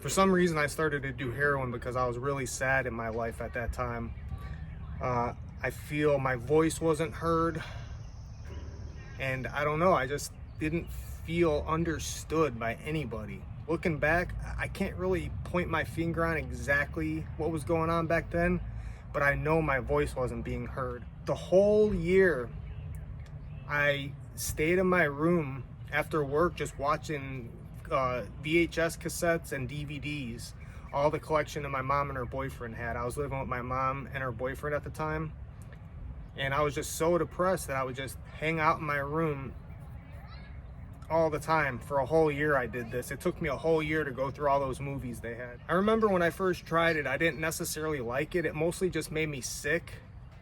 For some reason, I started to do heroin because I was really sad in my life at that time. I feel my voice wasn't heard, and I don't know, I just didn't feel understood by anybody. Looking back, I can't really point my finger on exactly what was going on back then, but I know my voice wasn't being heard. The whole year, I stayed in my room after work just watching VHS cassettes and DVDs, all the collection that my mom and her boyfriend had. I was living with my mom and her boyfriend at the time, and I was just so depressed that I would just hang out in my room all the time. For a whole year I did this. It took me a whole year to go through all those movies they had. I remember when I first tried it, I didn't necessarily like it. It mostly just made me sick,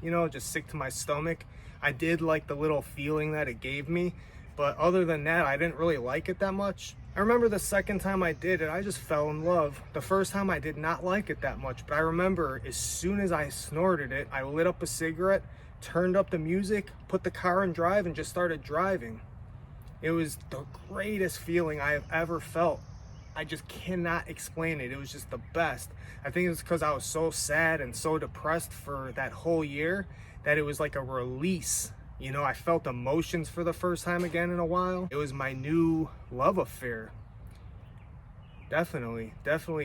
you know, just sick to my stomach. I did like the little feeling that it gave me, but other than that, I didn't really like it that much. I remember the second time I did it, I just fell in love. The first time I did not like it that much, but I remember as soon as I snorted it, I lit up a cigarette, turned up the music, put the car in drive, and just started driving. It was the greatest feeling I have ever felt. I just cannot explain it. It was just the best. I think it's because I was so sad and so depressed for that whole year that it was like a release. You know, I felt emotions for the first time again in a while. It was my new love affair. Definitely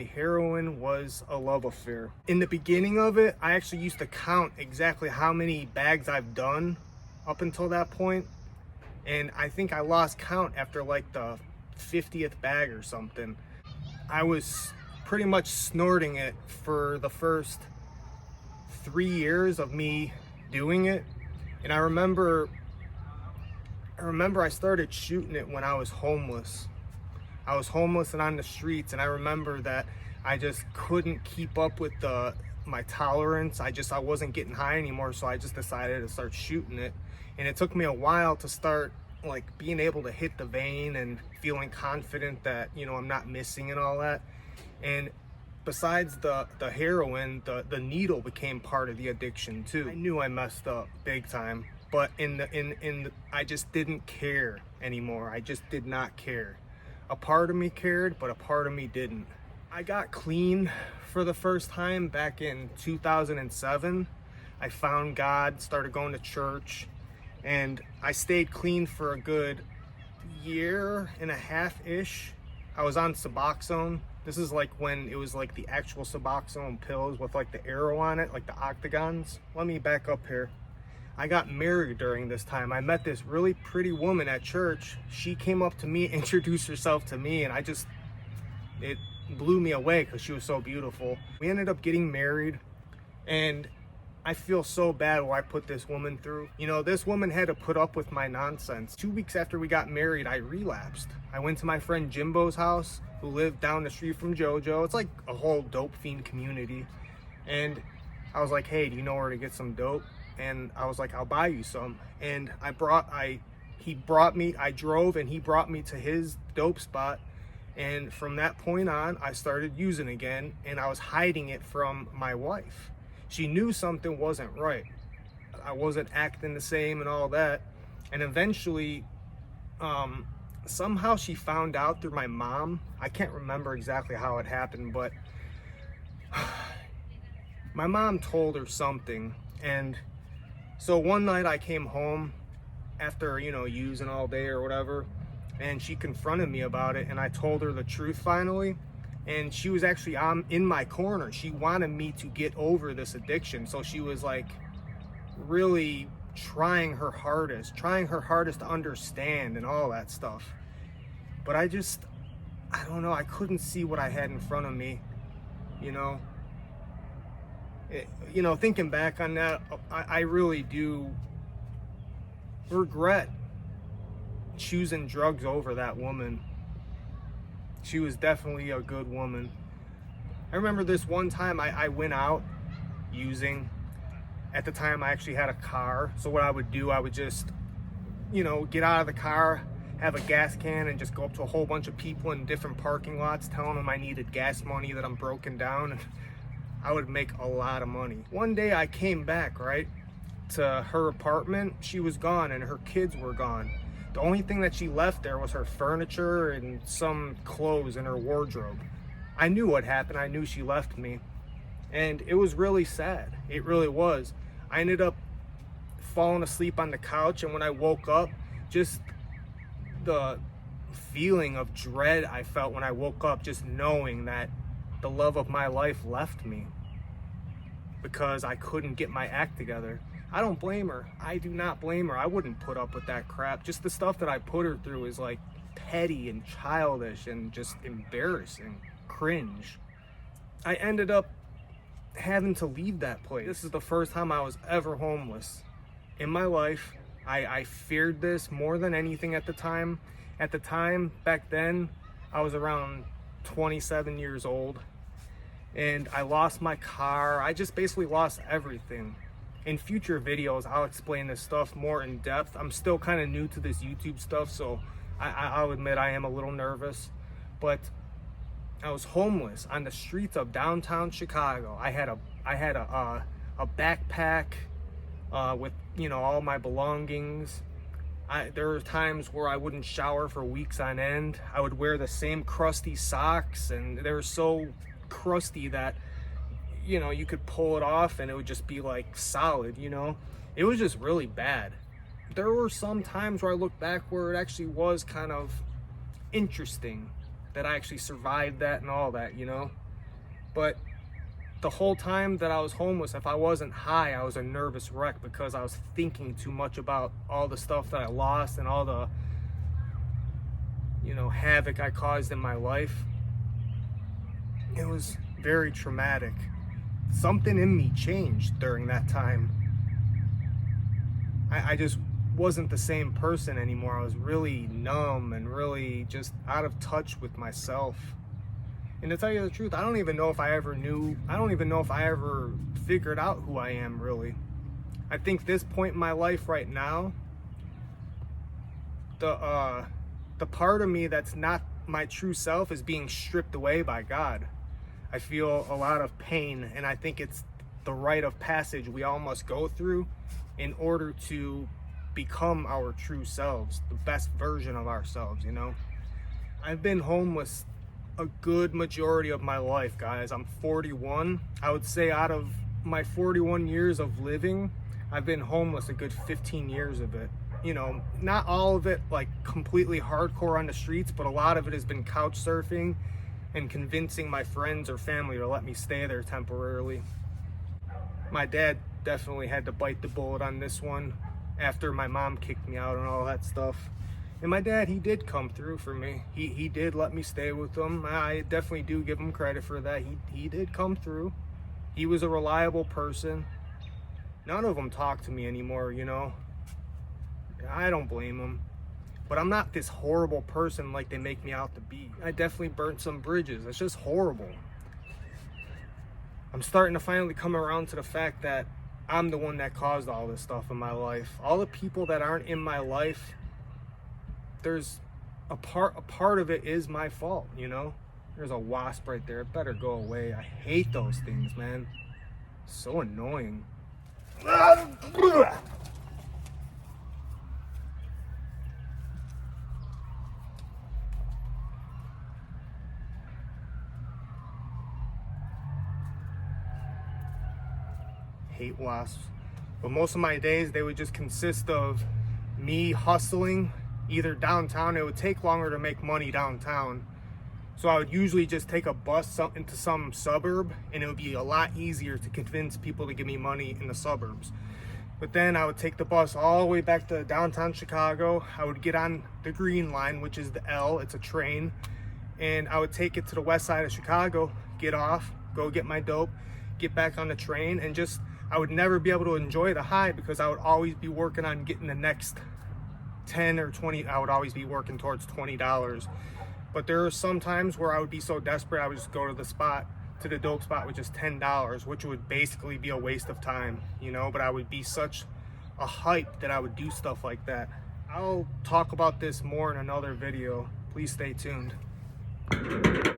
heroin was a love affair. In the beginning of it, I actually used to count exactly how many bags I've done up until that point. And I think I lost count after like the 50th bag or something. I was pretty much snorting it for the first 3 years of me doing it. And I remember I started shooting it when I was homeless. I was homeless and on the streets, and I remember that I just couldn't keep up with my tolerance. I wasn't getting high anymore, so I just decided to start shooting it. And it took me a while to start like being able to hit the vein and feeling confident that, you know, I'm not missing and all that. And besides the heroin, the needle became part of the addiction too. I knew I messed up big time, but I just didn't care anymore. I just did not care. A part of me cared, but a part of me didn't. I got clean for the first time back in 2007. I found God, started going to church, and I stayed clean for a good year and a half-ish. I was on Suboxone. This is like when it was like the actual Suboxone pills with like the arrow on it, like the octagons. Let me back up here. I got married during this time. I met this really pretty woman at church. She came up to me, introduced herself to me, and it blew me away because she was so beautiful. We ended up getting married, and I feel so bad what I put this woman through. You know, this woman had to put up with my nonsense. 2 weeks after we got married, I relapsed. I went to my friend Jimbo's house, who lived down the street from JoJo. It's like a whole dope fiend community. And I was like, hey, do you know where to get some dope? And I was like, I'll buy you some. And I drove and he brought me to his dope spot. And from that point on, I started using again, and I was hiding it from my wife. She knew something wasn't right. I wasn't acting the same and all that. And eventually, somehow she found out through my mom. I can't remember exactly how it happened, but my mom told her something. And so one night I came home after, you know, using all day or whatever, and she confronted me about it, and I told her the truth finally. And she was actually in my corner. She wanted me to get over this addiction. So she was like really trying her hardest to understand and all that stuff. But I don't know, I couldn't see what I had in front of me, you know. Thinking back on that, I really do regret choosing drugs over that woman. She was definitely a good woman. I remember this one time I went out using. At the time, I actually had a car. So what I would do, I would just, you know, get out of the car, have a gas can, and just go up to a whole bunch of people in different parking lots, telling them I needed gas money, that I'm broken down. I would make a lot of money. One day I came back, right, to her apartment. She was gone and her kids were gone. The only thing that she left there was her furniture and some clothes in her wardrobe. I knew what happened. I knew she left me. And it was really sad. It really was. I ended up falling asleep on the couch, and when I woke up, just the feeling of dread I felt when I woke up, just knowing that the love of my life left me because I couldn't get my act together. I don't blame her. I do not blame her. I wouldn't put up with that crap. Just the stuff that I put her through is like petty and childish and just embarrassing, cringe. I ended up having to leave that place. This is the first time I was ever homeless in my life. I feared this more than anything at the time. At the time, back then, I was around 27 years old, and I lost my car. I just basically lost everything. In future videos, I'll explain this stuff more in depth. I'm still kind of new to this YouTube stuff, so I'll admit I am a little nervous, but I was homeless on the streets of downtown Chicago. I had a backpack with, you know, all my belongings. There were times where I wouldn't shower for weeks on end. I would wear the same crusty socks, and they were so crusty that, you know, you could pull it off and it would just be like solid, you know. It was just really bad. There were some times where I look back where it actually was kind of interesting that I actually survived that and all that, you know. But the whole time that I was homeless, if I wasn't high, I was a nervous wreck because I was thinking too much about all the stuff that I lost and all the, you know, havoc I caused in my life. It was very traumatic. Something in me changed during that time. I just wasn't the same person anymore. I was really numb and really just out of touch with myself. And to tell you the truth, I don't even know if I ever figured out who I am, really. I think this point in my life right now, the part of me that's not my true self is being stripped away by God. I feel a lot of pain, and I think it's the rite of passage we all must go through in order to become our true selves, the best version of ourselves, you know. I've been homeless a good majority of my life, guys. I'm 41. I would say out of my 41 years of living, I've been homeless a good 15 years of it. You know, not all of it like completely hardcore on the streets, but a lot of it has been couch surfing and convincing my friends or family to let me stay there temporarily. My dad definitely had to bite the bullet on this one after my mom kicked me out and all that stuff. And my dad, he did come through for me. He did let me stay with him. I definitely do give him credit for that. He did come through. He was a reliable person. None of them talk to me anymore, you know. I don't blame them. But I'm not this horrible person like they make me out to be. I definitely burnt some bridges. It's just horrible. I'm starting to finally come around to the fact that I'm the one that caused all this stuff in my life. All the people that aren't in my life, there's a part of it is my fault, you know. There's a wasp right there. It better go away. I hate those things, man. So annoying. Hate wasps. But most of my days, they would just consist of me hustling either downtown. It would take longer to make money downtown, so I would usually just take a bus into some suburb, and it would be a lot easier to convince people to give me money in the suburbs. But then I would take the bus all the way back to downtown Chicago. I would get on the green line, which is the L, it's a train, and I would take it to the west side of Chicago, get off, go get my dope, get back on the train, and just I would never be able to enjoy the high because I would always be working on getting the next 10 or 20. I would always be working towards $20. But there are some times where I would be so desperate I would just go to the dope spot with just $10, which would basically be a waste of time, you know. But I would be such a hype that I would do stuff like that. I'll talk about this more in another video. Please stay tuned.